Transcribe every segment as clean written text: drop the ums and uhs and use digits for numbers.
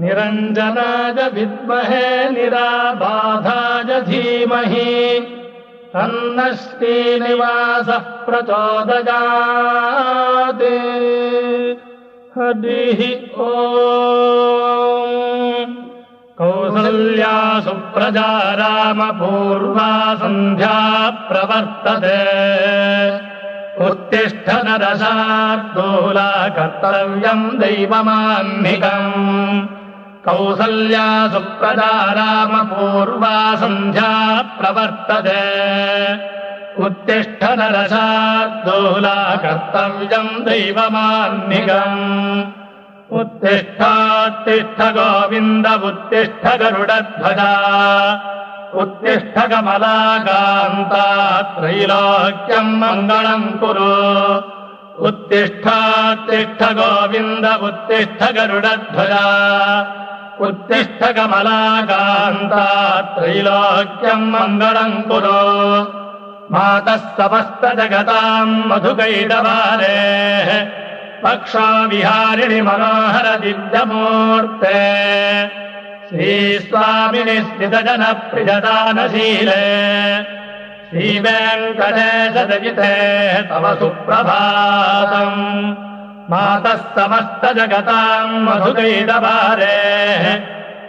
निरञ्जनाय विद्महे निराबाधाय धीमहि तन्नः श्रीनिवासः प्रचोदयात्। हरिः ओम्। कौसल्या सुप्रजा रामपूर्वा सन्ध्या प्रवर्तते उत्तिष्ठ नरशार्दूला कर्तव्यम् दैवमाह्निकम्। कौसल्या सुप्रजा रामपूर्वा सन्ध्या प्रवर्तते उत्तिष्ठ नरशार्दूला कर्तव्यम् दैवमाह्निकम्। उत्तिष्ठोत्तिष्ठ गोविन्द उत्तिष्ठ गरुडध्वजा उत्तिष्ठ कमलाकान्ता त्रैलोक्यम् मङ्गलम् कुरु। उत्तिष्ठोत्तिष्ठ गोविन्द उत्तिष्ठ गरुडध्वजा उत्तिष्ठ कमलाकान्ता त्रैलोक्यम् मङ्गलम् कुरु। मातः समस्तजगताम् मधुकैटभारेः पक्षा विहारिणि मनोहर दिव्यमूर्ते श्रीस्वामिनि स्थितजनप्रियदानशीले श्रीवेङ्कटेशदयिते तव सुप्रभातम्। मातः समस्तजगताम् मधुकैटभारेः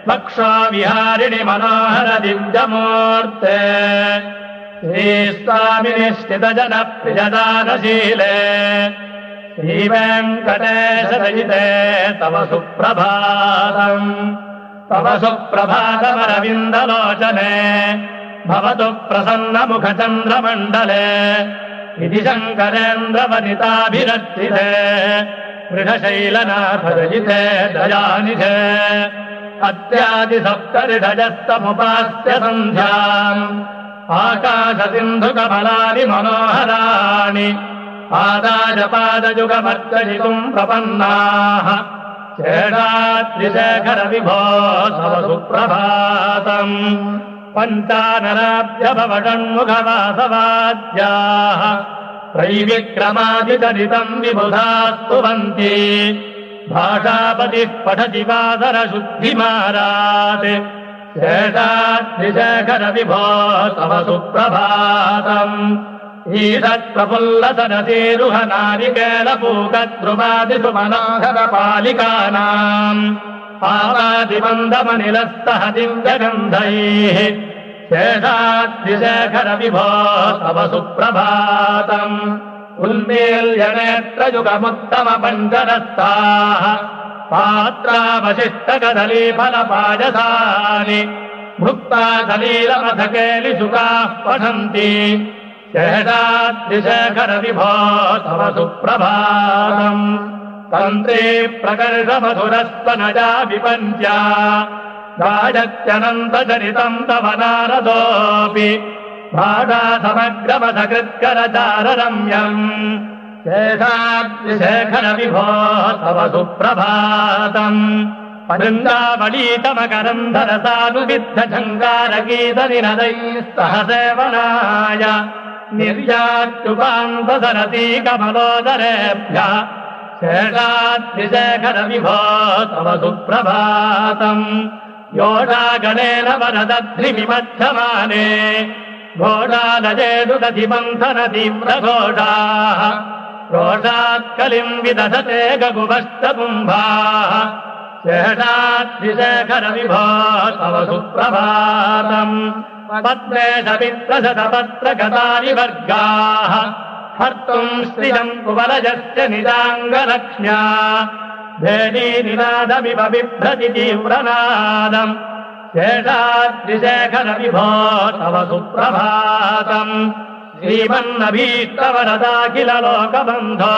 पक्षा विहारिणि मनोहर दिव्यमूर्ते श्रीस्वामिनि स्थितजनप्रियदानशीले श्रीवेङ्कटेशदयिते तव सुप्रभातम्। तव सुप्रभातमरविन्दलोचने भवतु प्रसन्नमुखचन्द्रमण्डले इति शङ्करेन्द्रवनिताभिरर्चिते वृषशैलनाथरचिते दयानिधे अत्यादिसप्तऋषजस्तमुपास्य सन्ध्याम् आकाशसिन्धुकमलानि मनोहराणि पादाजपादयुगमर्चयितुम् प्रपन्नाः शेषाद्रिशेखर विभो तव सुप्रभातम्। पञ्चाननाभ्यभवषण्मुखवासवाद्याः त्रैविक्रमादिचरितम् विबुधास्तुवन्ति भाषापतिः पठति वासरशुद्धिमारात् शेषाद्रिशेखर विभो तव सुप्रभातम्। ईषत्प्रफुल्लसरसीरुहनारिकेलपूकद्रुमादिषु मनोहरपालिकानाम् आवादिमन्दमनिलस्तः दिव्यगन्धैः शेषाद्रिशेखर विभो तव सुप्रभातम्। उन्मील्यनेत्रयुगमुत्तमपञ्चरस्ताः पात्रावशिष्टकदलीफलपायसानि भुक्ता सलीलमथकेलिशुकाः पठन्ति शेषाद्रिशेखर विभो तव सुप्रभातम्। तन्त्री प्रकर्षमधुरस्वनजा विपञ्च्या गायत्यनन्तचरितम् तव नारदोऽपि भाषासमग्रमथकृत्करचाररम्यम् शेषाद्रिशेखर विभो तव सुप्रभातम्। वृन्दावलीतमकरन्धरसानुविद्धझङ्कारगीतनिनदैः सह सेवनाय निर्यात्युपान्तसरती कमलोदरेभ्यः शेषाद्रिशेखर विभो तव सुप्रभातम्। योषागणेन वरदध्रिमिमध्यमाने घोषालजेदुदधिमन्थनतीव्रघोषाः रोषात्कलिम् विदधते गगुभस्तकुम्भाः शेषाद्रिशेखर विभो तव सुप्रभातम्। पद्मेशमित्रशतपत्रगतानि वर्गाः हर्तुम् श्रियम् कुवलयस्य निजाङ्गलक्ष्म्या भेदीनिनादमिव बिभ्रति तीव्रनादम् शेषाद्रिशेखर विभो तव सुप्रभातम्। श्रीमन्नभीष्टवरदाखिल लोकबन्धो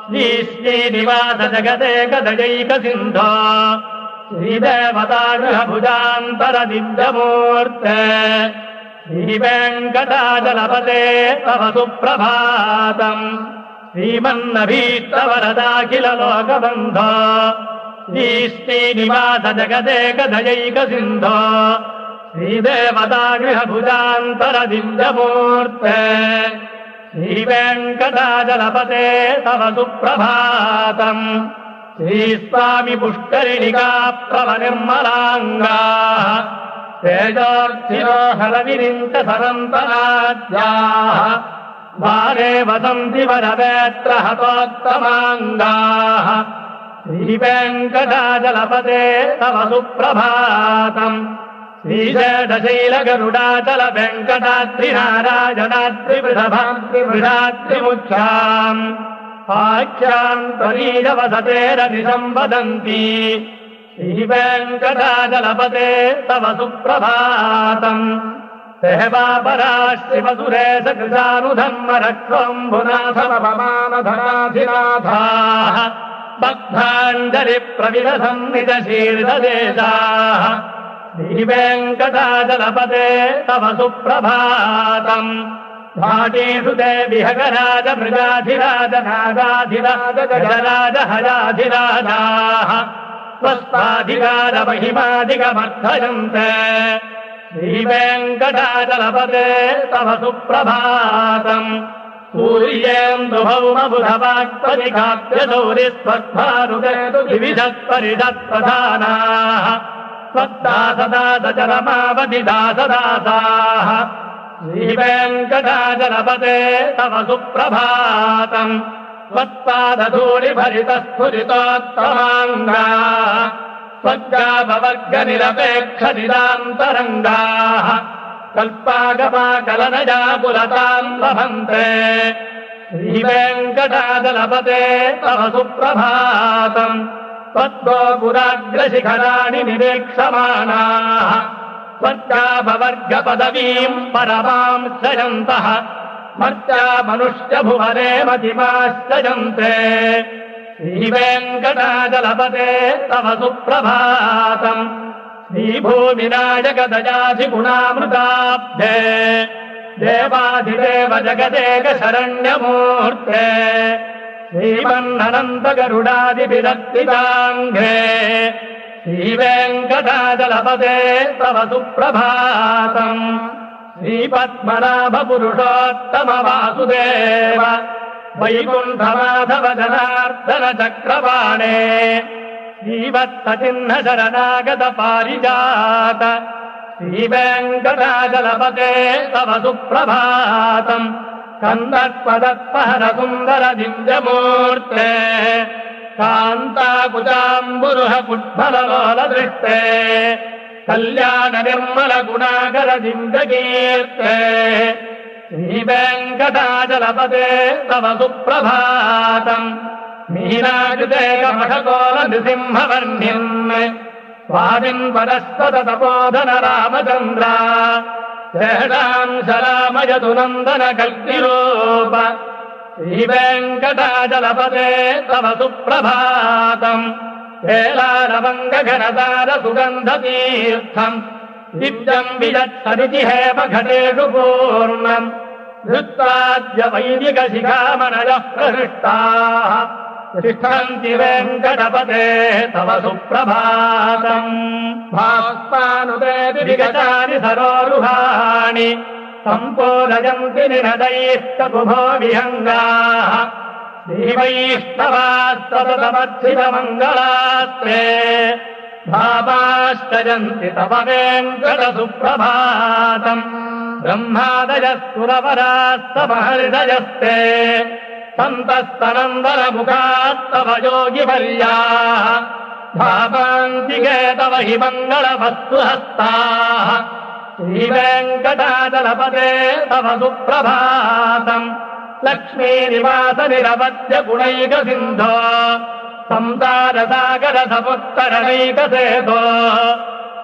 श्रीश्रीनिवास जगदेकदयैकसिन्धो श्रीदेवतागृहभुजान्तर दिव्यमूर्ते श्रीवेङ्कटाचलपते तव सुप्रभातम्। श्रीमन्नभीष्टवरदाखिल लोकबन्धो श्रीश्रीनिवास जगदेकदयैकसिन्धो श्रीदेवतागृहभुजान्तर दिव्यमूर्ते श्रीवेङ्कटाचलपते तव सुप्रभातम्। श्रीस्वामि पुष्करिणिका प्रभनिर्मलाङ्गाः तेजोर्थिनो हरविरिञ्च सरन्तराज्याः भारे वसन्ति वरवेत्र हतोत्तमाङ्गाः श्रीवेङ्कटाचलपते तव सुप्रभातम् श्रीशेषशैलगरुडाचल वेङ्कटाद्रिनारायणाद्रिवृषभाद्रिवृषाद्रिमुख्याम् आख्याम् त्वरीयवसतेरनिसम्वदन्ति श्रीवेङ्कटाचलपते तव सुप्रभातम् सेवापराश्रिवसुरेशकृतानुधर्मरक्षोऽम्बुनाथमपमानधराधिनाथाः बद्धाञ्जलिप्रविलसन्नितशीर्षदेशाः श्रीवेङ्कटाचलपते तव सुप्रभातम् भाटीषु ते विहगराज मृगाधिराज नागाधिराज गजराज हयाधिराजाः स्वस्ताधिकार महिमाधिकमर्थयन्ते श्रीवेङ्कटाचलपते तव सुप्रभातम् सूर्येन्दुभौमबुधवाक्परिकाप्यशौरिस्वद्भारुदेतु दिविषत्परिषत्प्रधानाः स्वदासदासचरमावधिदासदासाः श्रीवेङ्कटाचलपते तव सुप्रभातम् त्वत्पादधूलिभरितस्फुरितोत्तमाङ्गाः स्वज्ञापवर्गनिरपेक्षनिदान्तरङ्गाः कल्पागमाकलनया पुरताम् लभन्ते श्रीवेङ्कटाचलपते तव सुप्रभातम् त्वद्गोपुराग्रशिखराणि निरीक्षमाणाः स्वर्गापवर्गपदवीम् परमाम् शयन्तः मर्त्या मनुष्यभुवने मतिमाश्रयन्ते श्रीवेङ्कटाचलपते तव सुप्रभातम् श्रीभूमिनायकदयाधिगुणामृताब्धे देवाधिदेव जगदेक शरण्यमूर्ते श्रीमन्ननन्तगरुडादिविरक्तिदाङ्घ्रे श्रीवेङ्कटाचलपते तव सुप्रभातम् श्रीपद्मनाभपुरुषोत्तमवासुदेव वैकुण्ठमाधव जनार्दन चक्रवाणे श्रीवत्सचिह्न शरणागत पारिजात श्रीवेङ्कटाचलपते तव सुप्रभातम् कन्दर्पदत्पहर सुन्दर दिव्यमूर्ते कान्ताकुजाम्बुरुह कुट्फललोलदृष्टे कल्याण निर्मल गुणाकर दिव्यकीर्ते श्रीवेङ्कटाचलपते तव सुप्रभातम् मीनाकृते कमठकोल नृसिंहवर्ण्यन् स्वामिन्वरस्वत तपोधन रामचन्द्र श्रेष्ठाम् शरामयतु नन्दन कल्किरूप श्रीवेङ्कटाचलपते तव सुप्रभातम् हेलारवङ्गघनतार सुगन्धतीर्थम् दिव्यम् विजत्सरिति हेम घटेषु पूर्णम् धृत्वाद्य वैदिकशिखामणयः प्रहृष्टाः तिष्ठन्ति वेङ्कटपते तव सुप्रभातम् भास्मानुदेति विगतानि सरोरुहाणि सम्पोदयन्ति निनदैस्तकुभो विहङ्गाः श्रीवैष्णवास्ततमर्थितमङ्गलास्ते भावाश्चयन्ति तव वेङ्कटसुप्रभातम् ब्रह्मादयस्तुरवरास्तमहृदयस्ते सन्तस्तनन्दनमुखास्तव योगिवर्याः भावान्तिके तव हि मङ्गलवस्तुहस्ताः श्रीवेङ्कटाचलपते तव सुप्रभातम् लक्ष्मीनिवास निरवध्य गुणैकसिन्धो संसारसागर समुत्तरणैकसेतो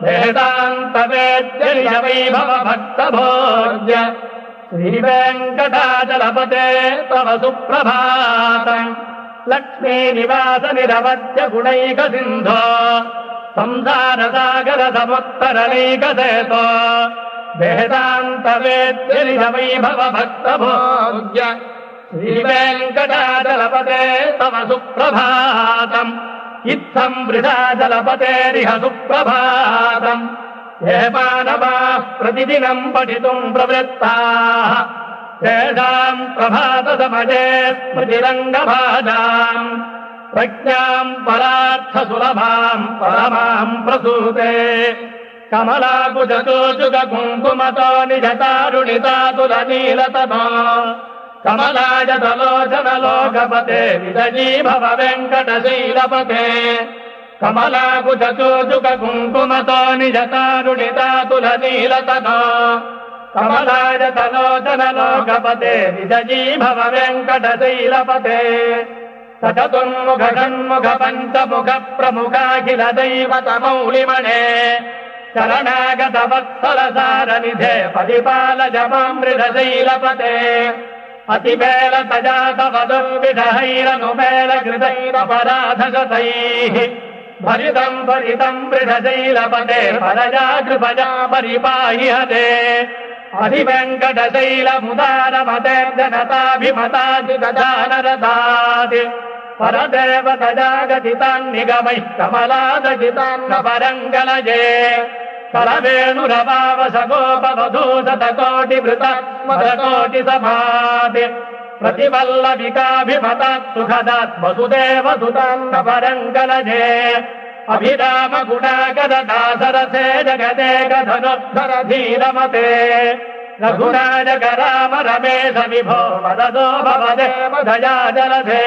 वेदान्तवेद्य वैभव भक्तभोज्य श्रीवेङ्कटाचलपते तव सुप्रभातम् लक्ष्मीनिवास निरवध्य गुणैकसिन्धो संसारसागर समुत्तरणैकसेतो वेदान्तवेद्य वैभव भक्तभोज्य श्रीवेङ्कटाचलपते तव सुप्रभातम् इत्थम् वृषाचलपतेरिह सुप्रभातम् ये मानवाः प्रतिदिनम् पठितुम् प्रवृत्ताः तेषाम् प्रभातसमये स्मृतिरङ्गभाजाम् प्रज्ञाम् परार्थसुलभाम् परमाम् प्रसूते कमलाकुजतोजुगकुङ्कुमतो निजतारुणितातुलनीलतनो कमलायतलोचनलोकपते विदजीभव वेङ्कटशैलपते कमलाकुजतोजुगकुङ्कुमतो निजतारुणितातुलनीलतनो कमलायतलोचनलोकपते विदजीभव वेङ्कटशैलपते सचतुर्मुख षण्मुख पञ्चमुख प्रमुखाखिल दैवतमौलिमणे शरणागत वत्सलसारनिधे परिपालय मामृतशैलपते अतिमेलतजातवदुर्विषहैरनुमेलकृतैरपराधशतैः भरितम् भरितम् मृषशैलपते परया कृपया परिपाहि हते अधिवेङ्कटशैलमुदारमते जनताभिमतादिगजानरदात् परदेवतजागतितान्निगमैः कमलादजितान्न परङ्गलये करवेणुरवावसगोपवधूशतकोटिवृतात्मकोटिसमात् प्रतिवल्लविकाभिमतात् सुखदात् वसुदेवसुतान्न परङ्गलये अभिरामगुणाकरदासरसे जगदेकधनुद्धर धीरमते रघुराजक राम रमेश विभो वददो भवदेव दया जलधे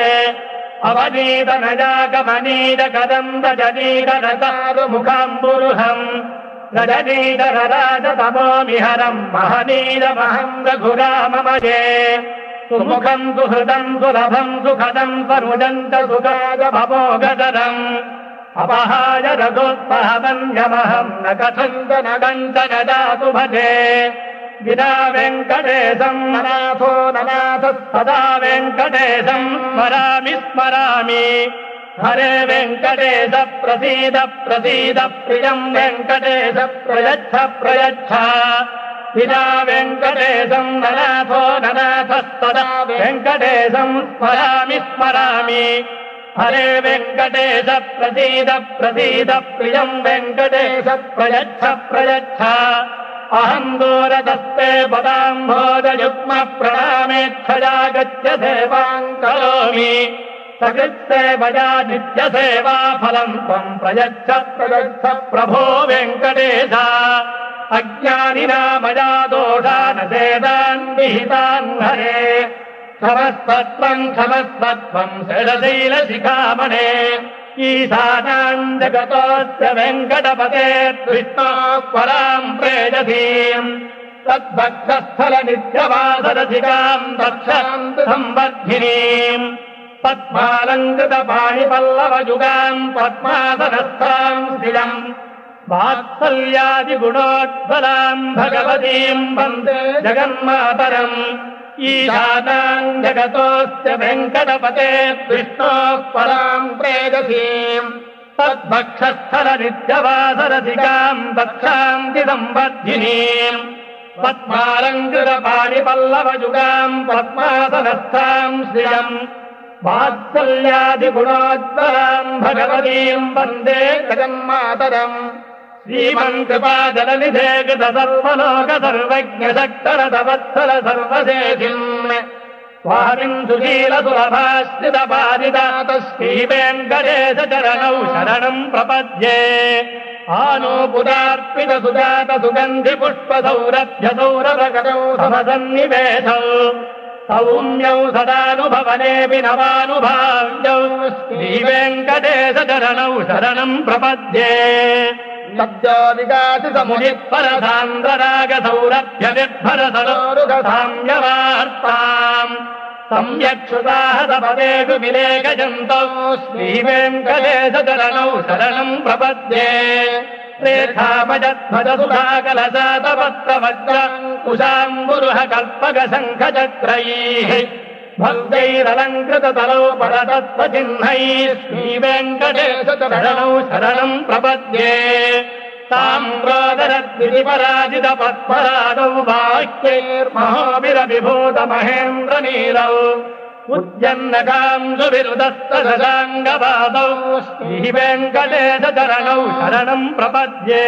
अवनीतनजाकमनीतकदम्बजनीतरसारुमुखाम्बुरुहम् रजनीतरराजतमोमिहरम् महनीतमहम् रघुराममये सुमुखम् सुहृदम् सुलभम् सुखदम् स्वनुजम् च सुखाजभवोगतरम् अपहाय रघोत्पहवन्यमहम् न कथञ्च न कञ्चन जातु भजे विना वेङ्कटेशम् ननाथो ननाथः सदा वेङ्कटेशम् स्मरामि स्मरामि हरे वेङ्कटेश प्रसीद प्रसीद प्रियम् वेङ्कटेश प्रयच्छ प्रयच्छ विना वेङ्कटेशम् ननाथो ननाथः सदा वेङ्कटेशम् स्मरामि स्मरामि हरे वेङ्कटेश प्रसीद प्रसीद प्रियम् वेङ्कटेश प्रयच्छ प्रयच्छ अहम् दूरदस्ते पदाम्भोजयुग्म प्रणामेच्छया गत्य सेवाम् करोमि सकृत्सेवया नित्यसेवा फलम् त्वम् प्रयच्छ प्रयच्छ प्रभो वेङ्कटेश अज्ञानिना मया दोषान् चेदान् विहितान् हरे क्षमस्वत्वम् क्षमस्वत्वम् षडशैलशिखामणे ईशानाम् जगतोऽस्य वेङ्कटपते विष्णोः पराम् प्रेयसीम् तद्भक्तस्थलनित्यवासरसिकाम् दक्षाम् संवर्धिनीम् पद्मालङ्कृतपाणिपल्लवयुगाम् पद्मासनस्थाम् श्रियम् वात्सल्यादिगुणोज्ज्वलाम् भगवतीम् वन्दे जगन्मातरम् ईशानाम् जगतोऽस्य वेङ्कटपते विष्णोः पराम् प्रेयसीम् तद्भक्षस्थलनित्यवासरसिकाम् दक्षाम् संवर्धिनीम् पद्मालङ्कृतपाणिपल्लवयुगाम् पद्मासनस्थाम् श्रियम् वात्सल्यादिगुणोज्ज्वलाम् भगवतीम् वन्दे जगन्मातरम् श्रीमन्कृपाजलनिधे कृत सर्वलोक सर्वज्ञशक्तरतवत्सल सर्वशेषिन् स्वामिन् सुशीलसुलभाश्रितपादिदात श्रीवेङ्कटेश चरणौ शरणम् प्रपद्ये आनूपुरार्पित सुजात सुगन्धि पुष्पसौरभ्य सौरभगतौ समसन्निवेशौ सौम्यौ सदानुभवनेऽपि नवानुभाव्यौ श्रीवेङ्कटेश चरणौ शरणम् प्रपद्ये लब्धोदिकासितमुनित्परसान्द्ररागसौरभ्य निर्भरसरोरुगसाम्यवार्ताम् सम्यक्षुताः सपदेषु विलेखयन्तौ श्रीवेङ्कटेश चरणौ शरणम् प्रपद्ये रेखामजध्वजसुधाकलशातपत्रवज्रकुशाम्बुरुह कल्पकशङ्खचक्रैः भव्यैरलङ्कृततलौ परतत्त्वचिह्नैः श्रीवेङ्कटेश चरणौ शरणम् प्रपद्ये ताम्रोदरद्विपराजितपद्मरागौ बाह्यैर्महोभिरविभूतमहेन्द्रनीलौ उद्यन्नकांसुविरुदस्तशशाङ्गपादौ श्रीवेङ्कटेश चरणौ शरणम् प्रपद्ये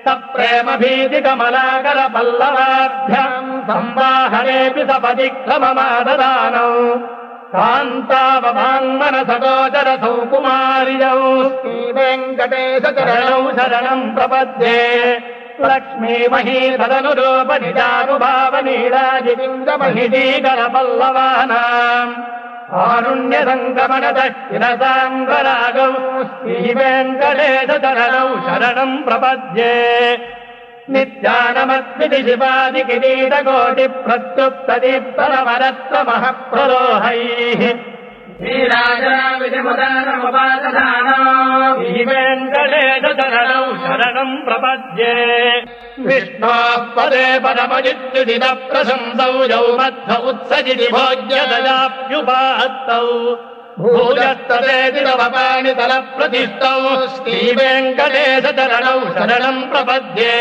सप्रेमभीतिकमलाकरपल्लवाभ्याम् संवाहनेऽपि सपदिक्रममाददानौ कान्ताववाङ्मनसगोचरसौ कुमार्यौ श्रीवेङ्कटेशचरणौ शरणम् प्रपद्ये लक्ष्मीमही तदनुरूपनिजानुभावनीलाजिलिङ्गमहिषीकरपल्लवानाम् आरुण्यसङ्गमनदक्षिणसाम्बरागौ श्रीवेङ्कटेशचरणौ शरणम् प्रपद्ये नित्यानमद्विति शिवादिकिरीटकोटिप्रत्युत्तदीप्तरवरत्वमः प्रलोहैः श्रीवेङ्कटेशचरणौ शरणम् प्रपद्ये विष्णोः पदे परमजित्युदितप्रशंसौ यौ मध्व उत्सजिति भोज्यदयाप्युपाहत्तौ भूयस्तदेतिरवपाणितलप्रतिष्ठौ श्रीवेङ्कटेशचरणौ शरणम् प्रपद्ये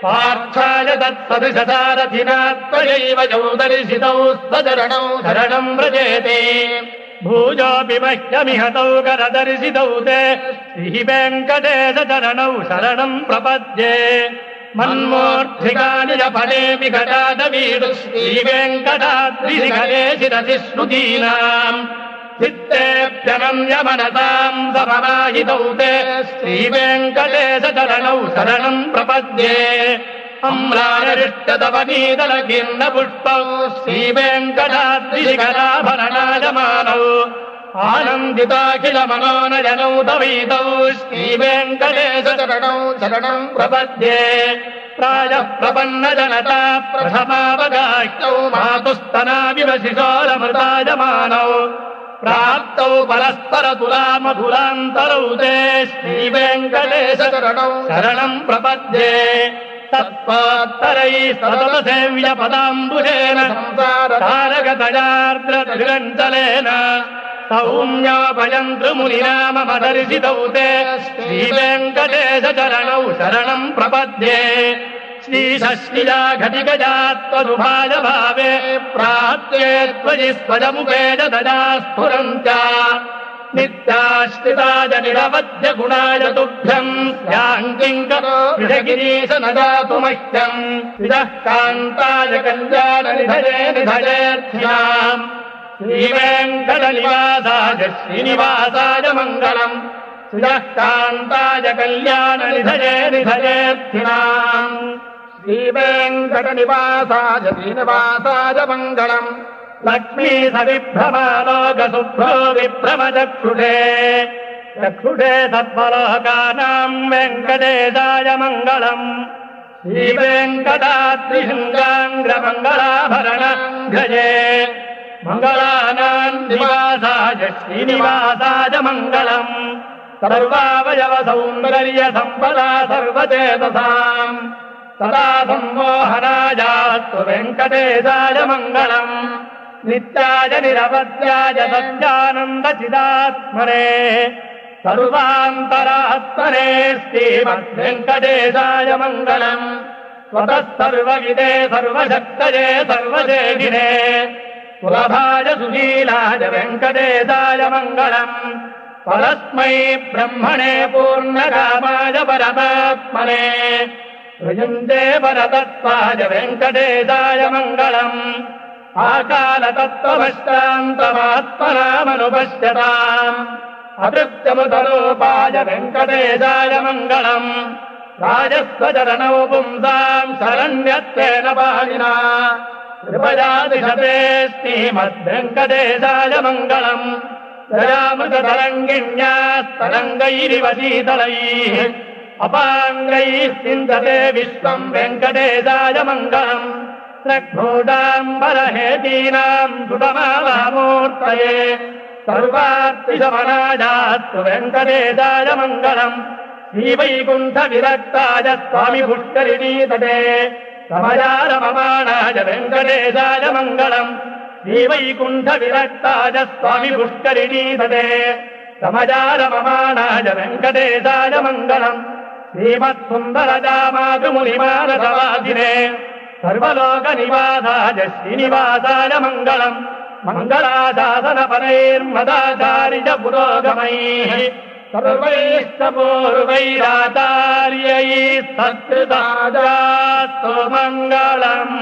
पार्थाय तत्सदृशसारथिना त्वयैव यौ दर्शितौ स्वचरणौ शरणम् व्रजेते भूयोऽपि मह्यमिहतौ करदर्शितौ ते श्रीवेङ्कटेशचरणौ शरणम् प्रपद्ये मन्मूर्ध्निकानि च फले विकटादवीडु श्रीवेङ्कटाद्रिशिखरे शिरसि श्रुतीनाम् चित्तेऽप्यनन्यमनसाम् समवाहितौ ते श्रीवेङ्कटेशचरणौ शरणम् प्रपद्ये अम्रायरिष्टतवनीतलकीर्णपुष्पौ श्रीवेङ्कटाद्रिशिखराभरणायमानौ आनन्दिताखिलमनोनयनौ तवीतौ श्रीवेङ्कटेशचरणौ शरणम् प्रपद्ये प्रायः प्रपन्नजनता प्रथमावगाह्यौ मातुस्तनाविव शिशोरमृतायमानौ प्राप्तौ परस्परतुलामधुरान्तरौ ते श्रीवेङ्कटेशचरणौ शरणम् प्रपद्ये तत्त्वात्तरैः सततसेव्यपदाम्बुजेन संसारतारकतयार्द्रतिरञ्चलेन सौम्योपयन्तृमुनिना मम दर्शितौ ते श्रीवेङ्कटेशचरणौ शरणम् प्रपद्ये श्रीषष्टिया घटिगजा त्वदुभाय भावे प्राप्ते त्वयि स्वयमुपेज दया स्फुरन्त्या नित्याश्रिताय निरवध्य गुणाय तुभ्यम् स्याङ्किङ्करो विषगिरीश न दातु मह्यम् विदः कान्ताय कल्याणनिधये निधयेऽर्थिनाम् श्रीवेङ्कटनिवासाय श्रीनिवासाय मङ्गलम् विदः कान्ताय कल्याणनिधये निधयेऽर्थिनाम् श्रीवेङ्कटनिवासाय श्रीनिवासाय मङ्गलम् लक्ष्मी सविभ्रमालोकशुभ्रो विभ्रमचक्षुषे चक्षुषे सत्त्वलोकानाम् वेङ्कटेशाय मङ्गलम् श्रीवेङ्कटाद्रिशृङ्गाङ्ग्रमङ्गलाभरणघ्रजे मङ्गलानाम् निवासाय श्रीनिवासाय मङ्गलम् सर्वावयवसौन्दर्यसम्पदा सर्वचेतसाम् सदा सम्मोहनायास्तु वेङ्कटेशाय मङ्गलम् नित्याय निरवध्याय सत्यानन्दचिदात्मने सर्वान्तरात्मने श्रीमद्वेङ्कटेशाय मङ्गलम् स्वतः सर्वविदे सर्वशक्तये सर्वशेखिने सुलभाय सुशीलाय वेङ्कटेशाय मङ्गलम् परस्मै ब्रह्मणे पूर्णकामाय परमात्मने ऋजुञ्जे परतत्त्वाय वेङ्कटेशाय मङ्गलम् आकालतत्त्वमश्रान्तमात्मनामनुपश्यताम् अतृप्त्यमुतरूपाय वेङ्कटेशाय मङ्गलम् राजस्वचरणौ पुंसाम् शरण्यत्वेन पाणिना कृपया दिशते श्रीमद्वेङ्कटेशाय मङ्गलम् दयामृततरङ्गिण्यास्तरङ्गैरिव शीतलैः अपाङ्गैः सिन्धते विश्वम् वेङ्कटेशाय मङ्गलम् प्रघोडाम्बरहेतीनाम् सुतमावामूर्तये सर्वार्तिशमनायास्तु वेङ्कटेशाय मङ्गलम् श्रीवैकुण्ठविरक्ताय स्वामि पुष्करिणीतटे समयारममाणाय वेङ्कटेशाय मङ्गलम् श्रीवैकुण्ठविरक्ताय स्वामि पुष्करिणीतटे समयारममाणाय वेङ्कटेशाय मङ्गलम् श्रीमत्सुन्दरजामातुमुनिमानसवासिने सर्वलोकनिवासाय श्रीनिवासाय मङ्गलम् मङ्गलाशासनपरैर्मदाचार्य पुरोगमैः सर्वैश्च पूर्वैराचार्यैः सत्कृताजास्तु मङ्गलम्।